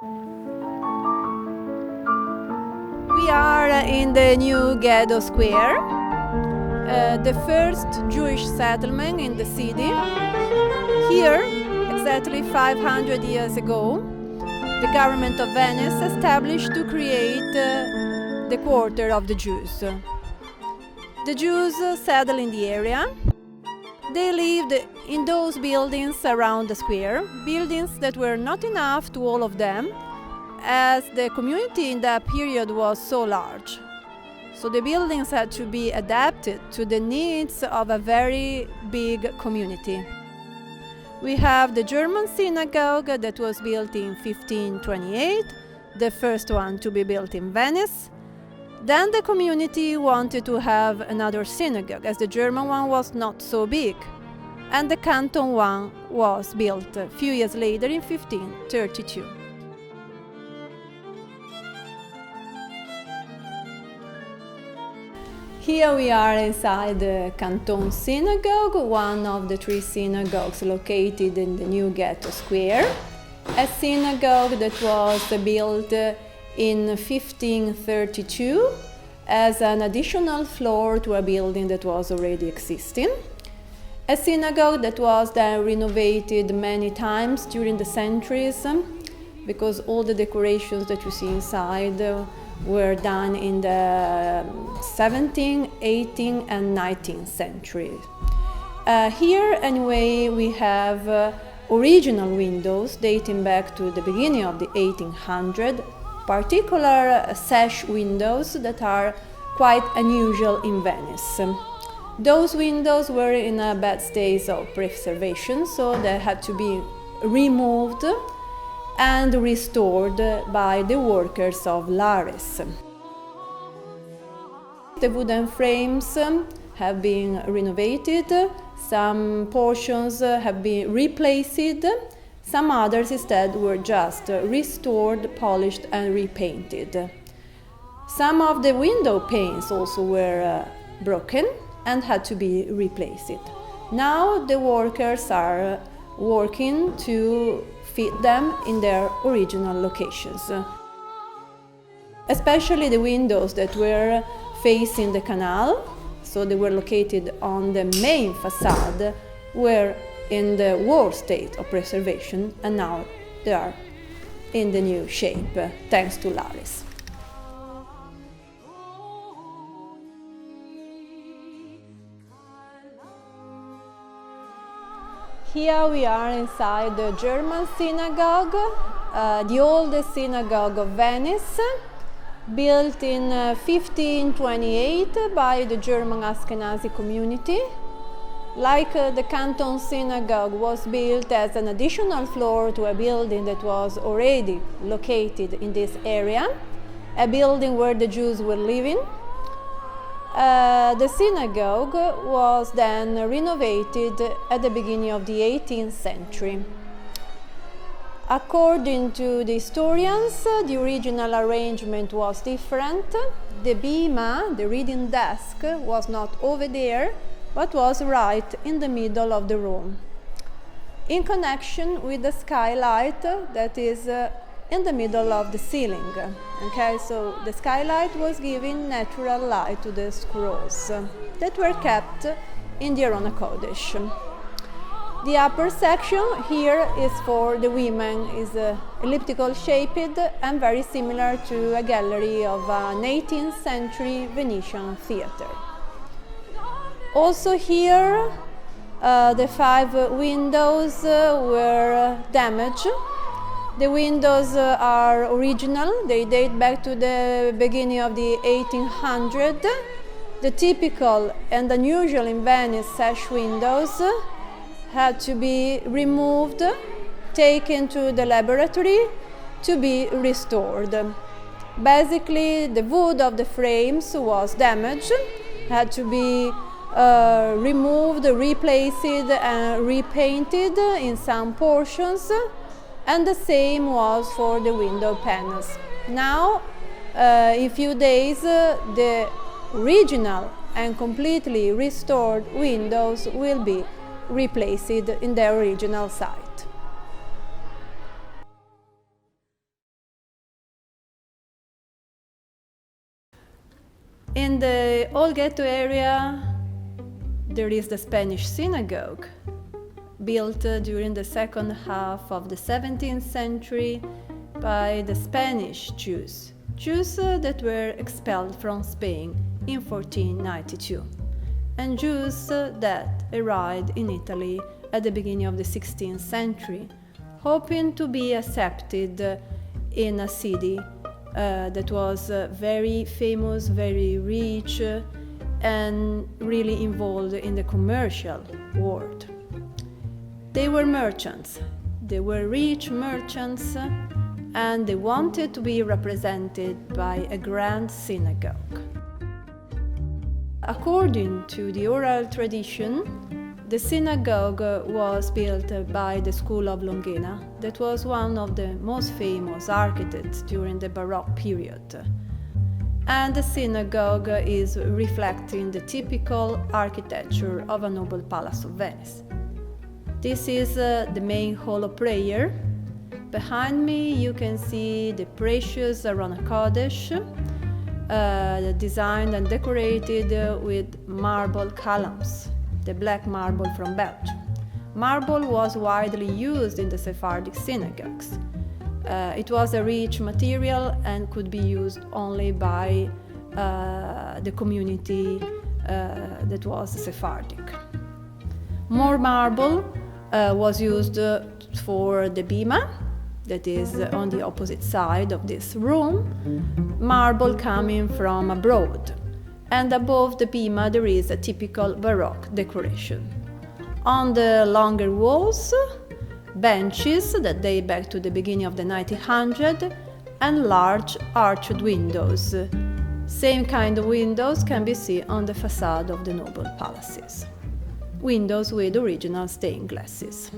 We are in the new Ghetto Square, the first Jewish settlement in the city. Here, exactly 500 years ago, the government of Venice established to create the quarter of the Jews. The Jews settled in the area. They lived in those buildings around the square, buildings that were not enough to all of them, as the community in that period was so large. So the buildings had to be adapted to the needs of a very big community. We have the German synagogue that was built in 1528, the first one to be built in Venice. Then the community wanted to have another synagogue, as the German one was not so big. And the Canton one was built a few years later in 1532. Here we are inside the Canton Synagogue, one of the three synagogues located in the new Ghetto Square. A synagogue that was built in 1532 as an additional floor to a building that was already existing. A synagogue that was then renovated many times during the centuries, because all the decorations that you see inside were done in the 17th, 18th and 19th century. Here, anyway, we have original windows dating back to the beginning of the 1800s, particular sash windows that are quite unusual in Venice. Those windows were in a bad state of preservation, so they had to be removed and restored by the workers of Lares. The wooden frames have been renovated, some portions have been replaced, some others instead were just restored, polished and repainted. Some of the window panes also were broken and had to be replaced. Now the workers are working to fit them in their original locations. Especially the windows that were facing the canal, so they were located on the main facade, were in the worst state of preservation, and now they are in the new shape, thanks to Lares. Here we are inside the German synagogue, the oldest synagogue of Venice, built in 1528 by the German Ashkenazi community. Like the Canton Synagogue was built as an additional floor to a building that was already located in this area, a building where the Jews were living. The synagogue was then renovated at the beginning of the 18th century. According to the historians, the original arrangement was different. The bima, the reading desk, was not over there, but was right in the middle of the room, in connection with the skylight that is in the middle of the ceiling. Okay, so the skylight was giving natural light to the scrolls that were kept in the Arona Kodesh. The upper section here is for the women, is elliptical shaped and very similar to a gallery of an 18th century Venetian theater. Also here, the 5 windows were damaged. The windows are original, they date back to the beginning of the 1800s. The typical and unusual in Venice sash windows had to be removed, taken to the laboratory to be restored. Basically, the wood of the frames was damaged, had to be removed, replaced and repainted in some portions, and the same was for the window panels. Now, in a few days, the original and completely restored windows will be replaced in their original size. In the old ghetto area, there is the Spanish synagogue, built during the second half of the 17th century by the Spanish Jews that were expelled from Spain in 1492, and Jews that arrived in Italy at the beginning of the 16th century, hoping to be accepted in a city that was very famous, very rich, and really involved in the commercial world. They were merchants. They were rich merchants, and they wanted to be represented by a grand synagogue. According to the oral tradition, the synagogue was built by the School of Longhena, that was one of the most famous architects during the Baroque period. And the synagogue is reflecting the typical architecture of a noble palace of Venice. This is the main hall of prayer. Behind me you can see the precious Arona Kodesh, designed and decorated with marble columns, the black marble from Belgium. Marble was widely used in the Sephardic synagogues. It was a rich material and could be used only by the community that was Sephardic. More marble was used for the bima, that is on the opposite side of this room, marble coming from abroad. And above the bima there is a typical Baroque decoration. On the longer walls, benches that date back to the beginning of the 1900s, and large arched windows. Same kind of windows can be seen on the facade of the noble palaces. Windows with original stained glasses.